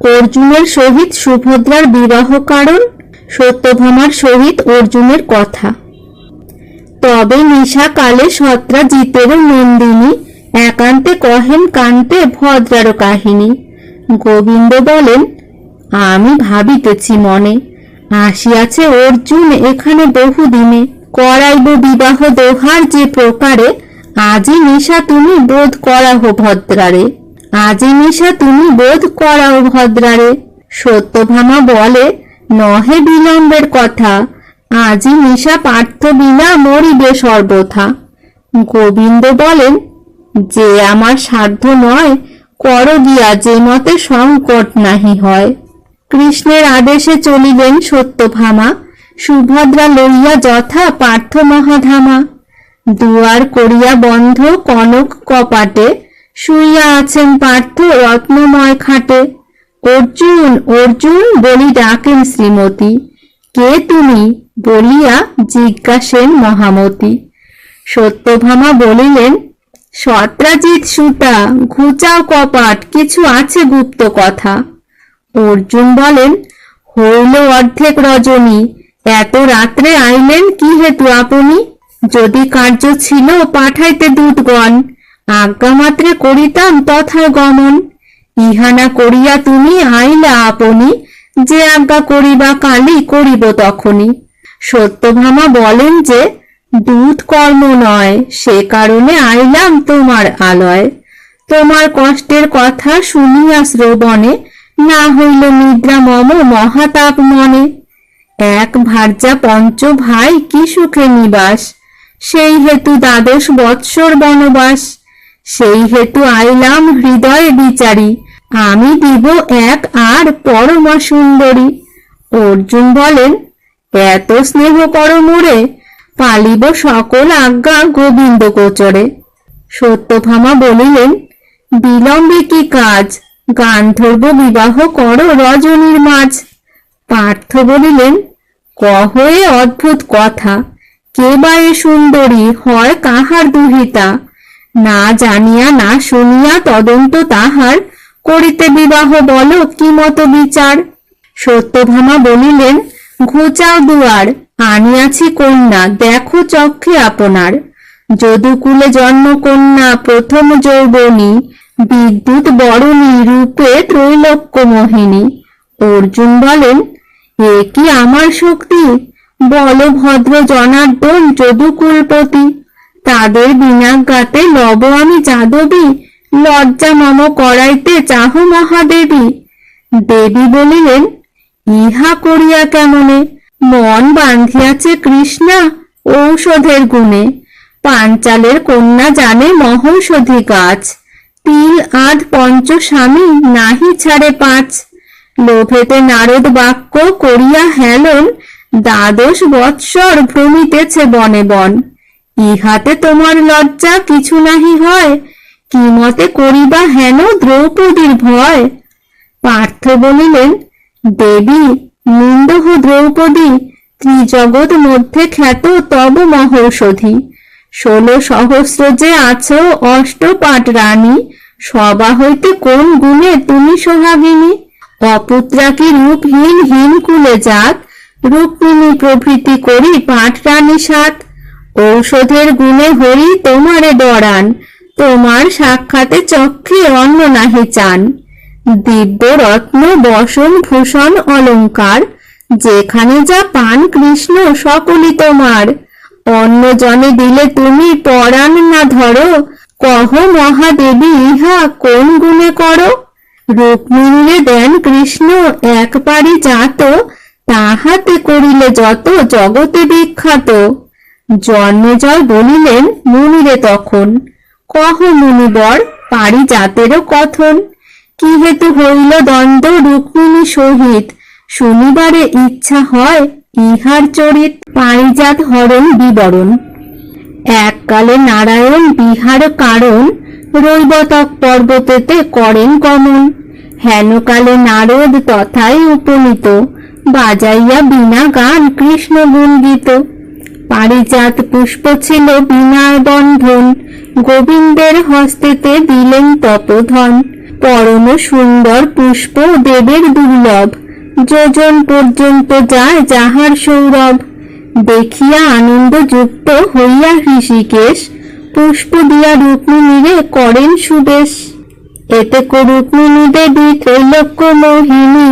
অর্জুনের সহিত সুভদ্রার বিবাহ কারণ, সত্যভামার সহিত অর্জুনের কথা। তবে নিশাকালে সত্রাজিতের নন্দিনী একান্তে কহেন কান্তে ভদ্রার কাহিনী। গোবিন্দ বলেন, আমি ভাবিতেছি মনে, আসিয়াছে অর্জুন এখানে বহুদিনে, করাইব বিবাহ দোহার যে প্রকারে, আজি নিশা তুমি বোধ করাও ভদ্রারে, আজি নিশা তুমি বোধ করাও ভদ্রারে। সত্যভামা বলে, নহে বিলম্বের কথা, আজি নিশা পার্থ বিনা মরিবে সর্বথা। গোবিন্দ বলেন, যে আমার সাধ্য নয়, কর গিয়া যে মতে সংকট নাহি হয়। কৃষ্ণের আদেশে চলিলেন সত্যভামা, সুভদ্রা লইয়া যথা পার্থ মহাধামা। দুয়ার করিয়া বন্ধ কনক কপাটে, শুইয়া আছেন পার্থ রত্নময় খাটে। অর্জুন অর্জুন বলি ডাকেন শ্রীমতী, কে তুমি বলিয়া জিজ্ঞাসেন মহামতি। সত্যভামা বলিলেন, সত্রাজিৎ সুতা, ঘুচাও কপাট, কিছু আছে গুপ্ত কথা। অর্জুন বলেন, হইল অর্ধেক রজনী, এত রাত্রে আইলেন কি হেতু আপনি? যদি কার্য ছিল পাঠাইতে দূতগণ, আজ্ঞামাত্রে করিতাম তথায় গমন। ইহানা করিয়া তুমি আইলা আপনি, যে আজ্ঞা করিবা কালি করিব তখনই। সত্যভামা বলেন যে, দূত কর্ম নয়, সে কারণে আইলাম তোমার আলয়। তোমার কষ্টের কথা শুনিয়া শ্রবণে, না হইল নিদ্রা মম মহাতাপ মনে। এক ভার্যা পঞ্চ ভাই কি সুখে নিবাস, সেই হেতু দ্বাদশ বৎসর বনবাস। সেই হেতু আইলাম হৃদয়ে বিচারি, আমি দিব এক আর পরমা সুন্দরী। অর্জুন বলেন, এত স্নেহ কর মোরে, পালিব সকল আজ্ঞা গোবিন্দ গোচরে। সত্যভামা বলিলেন, বিলম্বে কি কাজ, গান্ধর্ব বিবাহ কর রজনীর মাঝ। পার্থ বলিলেন, কহ এ অদ্ভুত কথা, কে বা এ সুন্দরী, হয় কাহার দুহিতা। না জানিয়া না শুনিয়া তদন্ত তাহার, করিতে বিবাহ বলো কি মত বিচার। সত্যভামা বলিলেন, ঘুচাও দুয়ার, আনিয়াছি কন্যা, দেখো চক্ষে আপনার। যদুকুলে জন্ম কন্যা প্রথম যৌবনী, বিদ্যুৎ বরণী রূপে ত্রৈলোক্য মোহিনী। অর্জুন বলেন, এ কি আমার শক্তি, বল ভদ্র জনার্দন যদুকুলপতি। তাদের বিনাজ্ঞাতে লব আমি যাদবী, লজ্জা মম করাইতে চাহ মহাদেবী। দেবী বলিলেন, ইহা করিয়া কেমনে, মন বাঁধিয়াছে কৃষ্ণা ঔষধের গুণে। পাঞ্চালের কন্যা জানে মহৌষধি গাছ, তিল আধ পঞ্চ স্বামী নাহি ছাড়ে পাঁচ। লোভেতে নারদ বাক্য করিয়া হেলন, দ্বাদশ বৎসর ভ্রমিতেছে বনে বন। ইহাতে তোমার লজ্জা কিছু নাহি হয়, কি মতে করিবা হেন দ্রৌপদীর ভয়। পার্থ বলিলেন, দেবী নিন্দহ দ্রৌপদী, ত্রিজগৎ মধ্যে খ্যাত তব মহৌষধি। 16 সহস্র যে আছো অষ্টপাট রানী, সবা হইতে কোন গুণে তুমি সোহাগিনী। অপুত্রা কি রূপহীন হীন কুলে জাত, রূপমিনী প্রভৃতি করি পাট রানী সাত। ঔষধের গুণে হরি তোমারে ডরান, তোমার সাক্ষাতে চক্ষে অন্ন নাহি চান। দিব্য রত্ন বসন ভূষণ অলঙ্কার, যেখানে যা পান কৃষ্ণ সকলই তোমার। অন্য জনে দিলে তুমি পরাণ না ধরো, কহ মহাদেবী ইহা কোন গুণে করো। রুক্মিণীরে দেন কৃষ্ণ এক পারিজাত, তাহাতে করিলে যত জগতে বিখ্যাত। জন্মেজয় বলিলেন মুনিরে তখন, কহ মুনিবর পারিজাতেরও কথন। কি হেতু হইল দ্বন্দ্ব রুক্মিণী সহিত, শুনিবারে ইচ্ছা হয় ইহার চরিত। পারিজাত হরণ বিবরণ। এককালে নারায়ণ বিহার কারণ, রৈবতক পর্বতেতে করেন গমন। হেনকালে নারদ তথায় উপনীত, বাজাইয়া বীণা গান কৃষ্ণ গুণগীত। পারিজাত পুষ্প ছিল বিনায় বন্ধন, গোবিন্দের হস্তেতে দিলেন তপোধন। পরম সুন্দর পুষ্প দেবের দুর্লভ, যোজন পর্যন্ত যায় যাহার সৌরভ। দেখিয়া আনন্দযুক্ত হইয়া হৃষিকেশ, পুষ্প দিয়া রুক্মিণীরে করেন সুবেশ। এতে রুক্মিণী দেবী ত্রৈলোক্য মোহিনী,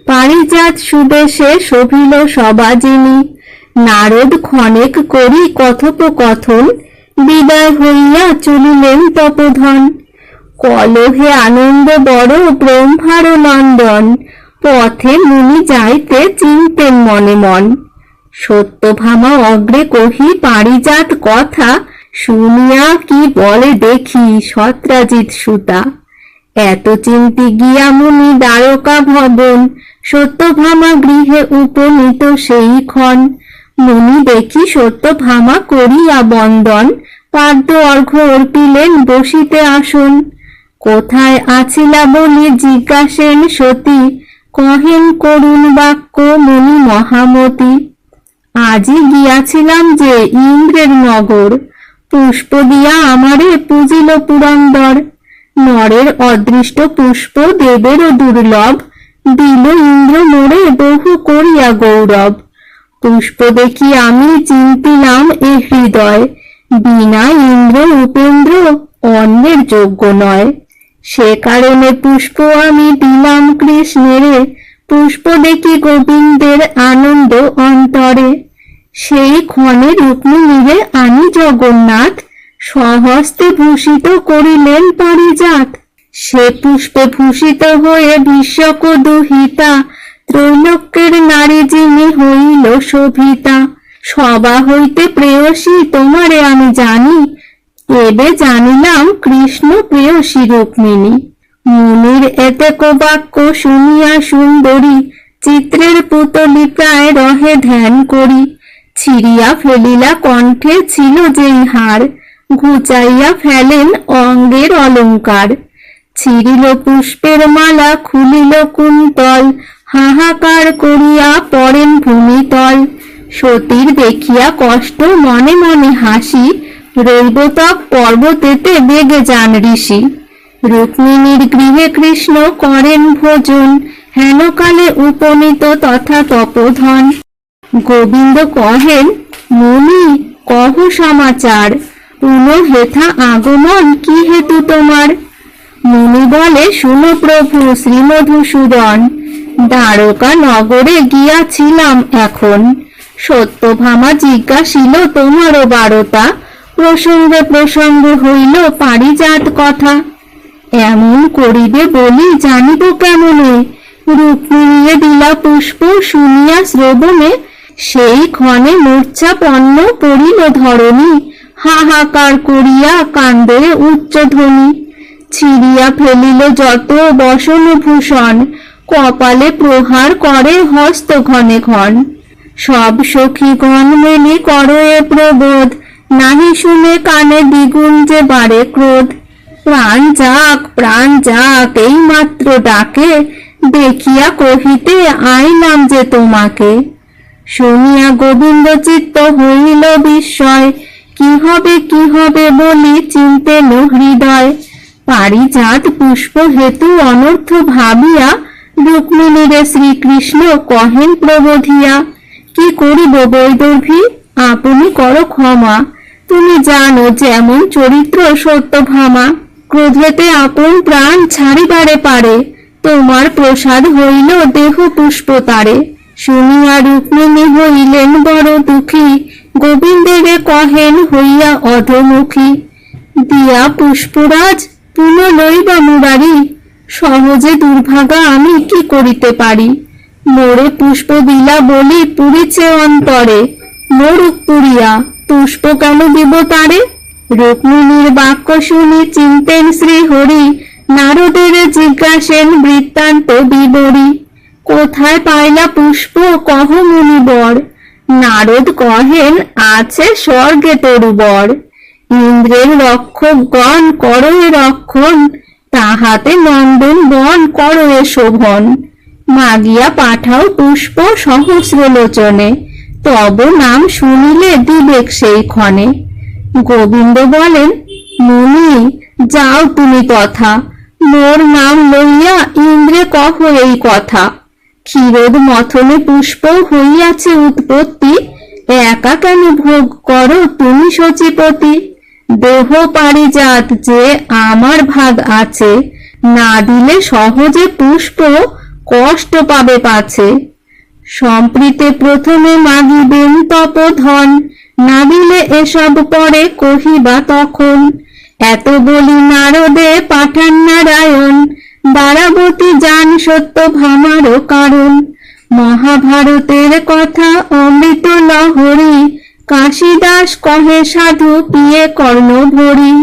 পারিজাত সুবেশে শোভিল সবাজিনী। নারদ ক্ষণেক করি কথোপকথন, বিদায় হইয়া চলিলেন তপোধন। কলহে আনন্দ বড় ব্রহ্মার নন্দন, পথে মুনি যাইতে চিনতেন মনে মন। সত্যভামা অগ্রে কহি পারিজাত কথা, শুনিয়া কি বলে দেখি সত্রাজিৎ সুতা। এত চিন্তি গিয়া মুনি দ্বারকা ভবন, সত্যভামা গৃহে উপনীত সেই ক্ষণ। মুনি দেখি সত্যভামা করিয়া বন্দন, পাদ্য অর্ঘ্য অর্পিলেন বসিতে আসন। কোথায় আছিলা বলি জিজ্ঞাসেন সতী, কহেন করুণ বাক্য মুনি মহামতি। আজি গিয়াছিলাম যে ইন্দ্রের নগর, পুষ্প দিয়া আমারে পূজিল পুরন্দর। নরের অদৃষ্ট পুষ্প দেবেরও দুর্লভ, দিল ইন্দ্র মোরে বহু করিয়া গৌরব। পুষ্প দেখি আমি চিন্তিলাম এ হৃদয়, বিনা ইন্দ্র উপেন্দ্র অন্যের যোগ্য নয়। সে কারণে পুষ্প আমি দিলাম কৃষ্ণেরে, পুষ্প দেখি গোবিন্দের আনন্দ অন্তরে। সেই ক্ষণে রুক্মিণীরে আনি জগন্নাথ, স্বহস্তে ভূষিত করিলেন পারিজাত। সে পুষ্পে ভূষিত হয়ে বিশ্বক দুহিতা, ত্রৈলোক্যের নারী যিনি হইল শোভিতা। সবা হইতে প্রেয়সী তোমারে আমি জানি, এবে জানিলাম কৃষ্ণ প্রেয়সী রুক্মিণী। মুনির এতেক বাক্য শুনিয়া সুন্দরী, চিত্রের পুতলি প্রায় রহে ধ্যান করি। ছিঁড়িয়া ফেলিলা কণ্ঠে ছিল যেই হার, ঘুচাইয়া ফেলেন অঙ্গের অলঙ্কার। ছিঁড়িল পুষ্পের মালা খুলিল কুন্তল, হাহাকার করিয়া পড়েন ভূমিতল। সতীর দেখিয়া কষ্ট মনে মনে হাসি, রৈবতক পর্বতেতে বেগে যান ঋষি। রুক্মিণীর গৃহে কৃষ্ণ করেন ভোজন, হেনকালে উপনীত তথা তপোধন। গোবিন্দ কহেন মুনি কহ সমাচার, পুনঃ আগমন কি হেতু তোমার। মুনি বলে শুনো প্রভু শ্রীমধুসূদন, দ্বারকা নগরে গিয়াছিলাম এখন। সত্যভামা জিজ্ঞাসিল তোমারও বারতা, প্রসঙ্গে প্রসঙ্গে হইল পারিজাত কথা। এমন করিবে বলি জানিব কেমনে, রুক্মিণীয়ে দিলা পুষ্প শুনিয়া শ্রবণে। সেই ক্ষণে মূর্ছাপন্ন পড়িল ধরণী, হাহাকার করিয়া কান্দে উচ্চধ্বনি। ছিঁড়িয়া ফেলিল যত বসনভূষণ, কপালে প্রহার করে হস্ত ঘনে ঘন। সব সখীগণ মেনে করো এ প্রবোধ, নাহি শুনে কানে দ্বিগুণ যে বাড়ে ক্রোধ। প্রাণ যাক এই মাত্র ডাকে, দেখিয়া কহিতে আইলাম যে তোমাকে। শুনিয়া গোবিন্দ চিত্ত হইল বিস্ময়, কি হবে বলি চিন্তেন হৃদয়। পারিজাত পুষ্প হেতু অনর্থ ভাবিয়া, রুক্মিণীরে শ্রীকৃষ্ণ কহেন প্রবোধিয়া। কি করিব বৈদর্ভী আপনি করো ক্ষমা, তুমি জানো যেমন চরিত্র সত্যভামা। ক্রোধেতে আপন প্রাণ ছাড়িবারে পারে, তোমার প্রসাদ হইল দেহ পুষ্প তারে। শুনিয়া রুক্মিণী হইলেন বড় দুঃখী, গোবিন্দেরে কহেন হইয়া অধমুখী। দিয়া পুষ্পরাজ পুনঃ লইবা মুরারি, সহজে দুর্ভাগা আমি কি করিতে পারি। মোরে পুষ্প দিলা বলি পুরিছে অন্তরে, মরুক পুরিয়া পুষ্প কেন দিব তারে। রুক্মিণীর বাক্য শুনি চিন্তেন শ্রী হরি, নারদের জিজ্ঞাসেন বৃত্তান্ত বিবরী। কোথায় পাইলা পুষ্প কহ মুনিবর, নারদ কহেন আছে স্বর্গে তরুবর। ইন্দ্রের রক্ষকগণ করো এ রক্ষণ, তাহাতে নন্দন বন করো এ শোভন। মাগিয়া পাঠাও পুষ্প সহস্র লোচনে, তব নাম শুনিলে বিবেক সেই ক্ষণে। গোবিন্দ বলেন মুনি যাও তুমি তথা, মোর নাম লইয়া ইন্দ্রে কহ এই কথা, ক্ষীরোদ মথনে পুষ্প হইয়াছে উৎপত্তি, একা কেন ভোগ করো তুমি সচিপতি? দেহ পারিজাত যে আমার ভাগ আছে, না দিলে সহজে পুষ্প কষ্ট পাবে পাছে। সম্প্রীতে প্রথমে মাগিবেন তপধন, না দিলে এসব পরে কহিবা তখন। এত বলি নারদে পাঠান নারায়ণ, দ্বারাবতী জান সত্য ভামারও কারণ। মহাভারতের কথা অমৃত লহরী, কাশীদাস কহে সাধু পিয়ে কর্ণ ভরি।